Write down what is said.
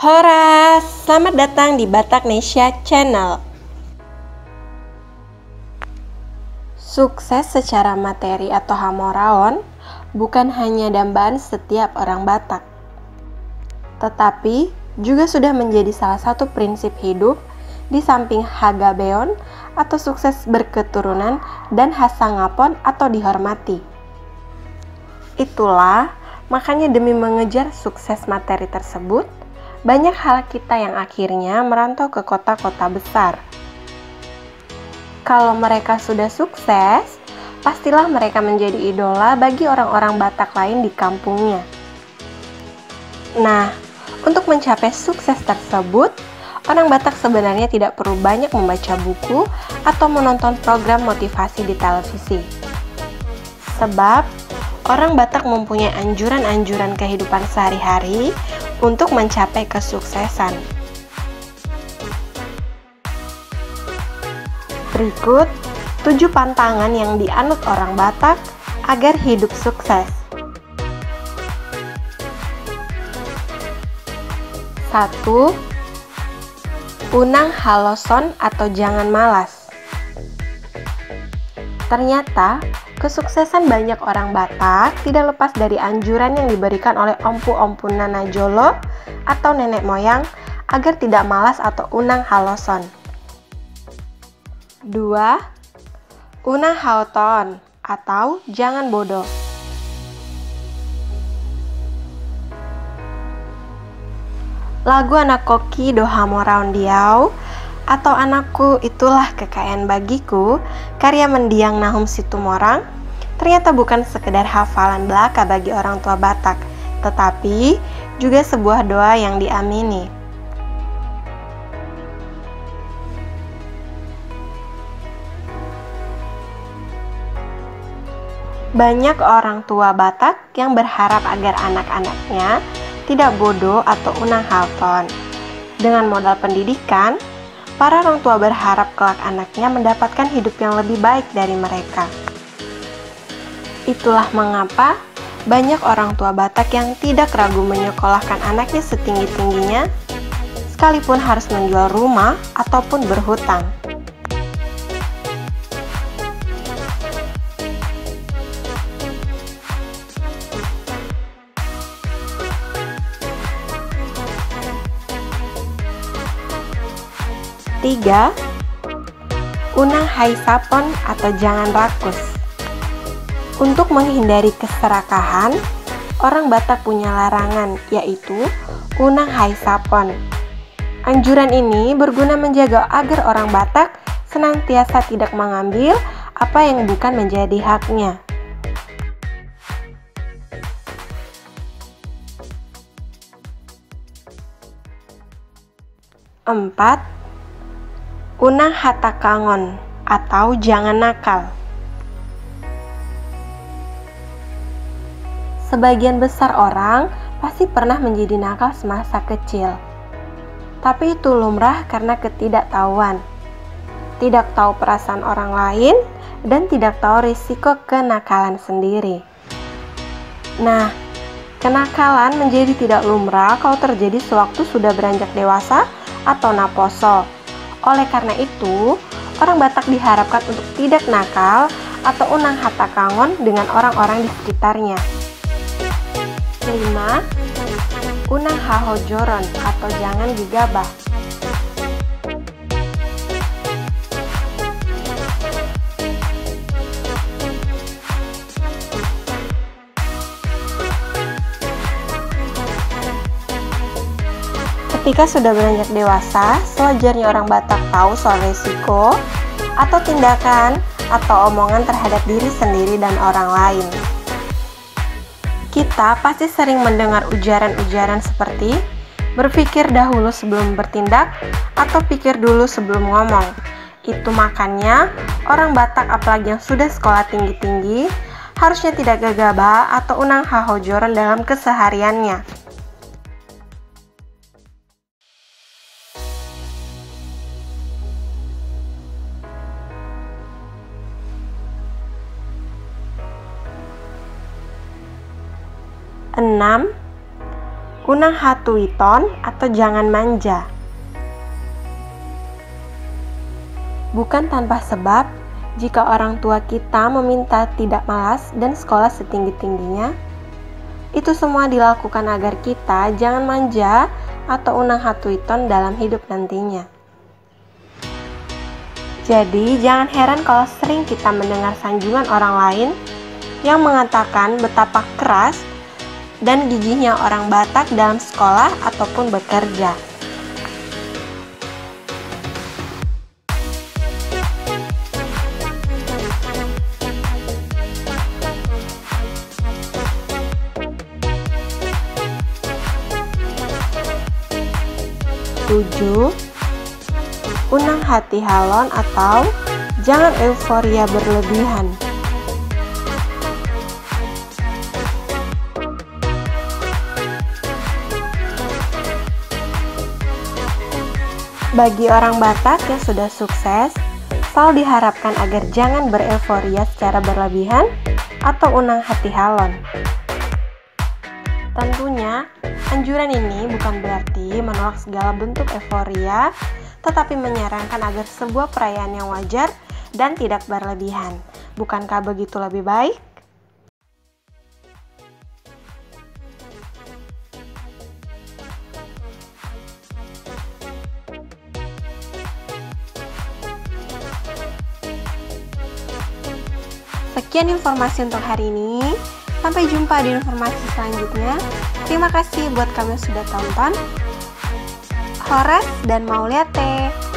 Horas, selamat datang di Bataknesia Channel. Sukses secara materi atau hamoraon bukan hanya dambaan setiap orang Batak, tetapi juga sudah menjadi salah satu prinsip hidup di samping hagabeon atau sukses berketurunan dan hasangapon atau dihormati. Itulah makanya demi mengejar sukses materi tersebut, banyak hal kita yang akhirnya merantau ke kota-kota besar. Kalau mereka sudah sukses, pastilah mereka menjadi idola bagi orang-orang Batak lain di kampungnya. Nah, untuk mencapai sukses tersebut, orang Batak sebenarnya tidak perlu banyak membaca buku atau menonton program motivasi di televisi. Sebab, orang Batak mempunyai anjuran-anjuran kehidupan sehari-hari untuk mencapai kesuksesan. Berikut 7 pantangan yang dianut orang Batak agar hidup sukses. 1. Unang haloson atau jangan malas. Ternyata, kesuksesan banyak orang Batak tidak lepas dari anjuran yang diberikan oleh ompu-ompu Nana Jolo atau nenek moyang agar tidak malas atau unang haloson. 2. Unang haoton atau jangan bodoh. Lagu anak koki doha moraon diau atau anakku itulah kekayaan bagiku, karya mendiang Nahum Situmorang, ternyata bukan sekedar hafalan belaka bagi orang tua Batak, tetapi juga sebuah doa yang diamini. Banyak orang tua Batak yang berharap agar anak-anaknya tidak bodoh atau unang halton. Dengan modal pendidikan, para orang tua berharap kelak anaknya mendapatkan hidup yang lebih baik dari mereka. Itulah mengapa banyak orang tua Batak yang tidak ragu menyekolahkan anaknya setinggi-tingginya, sekalipun harus menjual rumah ataupun berhutang. Tiga, unang hai sapon atau jangan rakus. Untuk menghindari keserakahan, orang Batak punya larangan, yaitu unang hai sapon. Anjuran ini berguna menjaga agar orang Batak senantiasa tidak mengambil apa yang bukan menjadi haknya. 4. Unang hatakangon atau jangan nakal. Sebagian besar orang pasti pernah menjadi nakal semasa kecil. Tapi itu lumrah karena ketidaktahuan. Tidak tahu perasaan orang lain dan tidak tahu risiko kenakalan sendiri. Nah, kenakalan menjadi tidak lumrah kalau terjadi sewaktu sudah beranjak dewasa atau naposo. Oleh karena itu, orang Batak diharapkan untuk tidak nakal atau unang hatakangon dengan orang-orang di sekitarnya. 5. Unang hahojoron atau jangan gegabah. Ketika sudah beranjak dewasa, sewajarnya orang Batak tahu soal risiko atau tindakan atau omongan terhadap diri sendiri dan orang lain. Kita pasti sering mendengar ujaran-ujaran seperti berpikir dahulu sebelum bertindak atau pikir dulu sebelum ngomong. Itu makanya orang Batak apalagi yang sudah sekolah tinggi-tinggi harusnya tidak gegabah atau unang hahojoran dalam kesehariannya. Enam, unang hatuiton atau jangan manja. Bukan tanpa sebab, jika orang tua kita meminta tidak malas dan sekolah setinggi-tingginya, itu semua dilakukan agar kita jangan manja atau unang hatuiton dalam hidup nantinya. Jadi, jangan heran kalau sering kita mendengar sanjungan orang lain yang mengatakan betapa keras dan gigihnya orang Batak dalam sekolah ataupun bekerja. Tujuh, unang hati halon atau jangan euforia berlebihan. Bagi orang Batak yang sudah sukses, selalu diharapkan agar jangan bereuforia secara berlebihan atau unang hati halon. Tentunya, anjuran ini bukan berarti menolak segala bentuk euforia, tetapi menyarankan agar sebuah perayaan yang wajar dan tidak berlebihan. Bukankah begitu lebih baik? Sekian informasi untuk hari ini. Sampai jumpa di informasi selanjutnya. Terima kasih buat kamu yang sudah tonton. Horas dan Mauliate.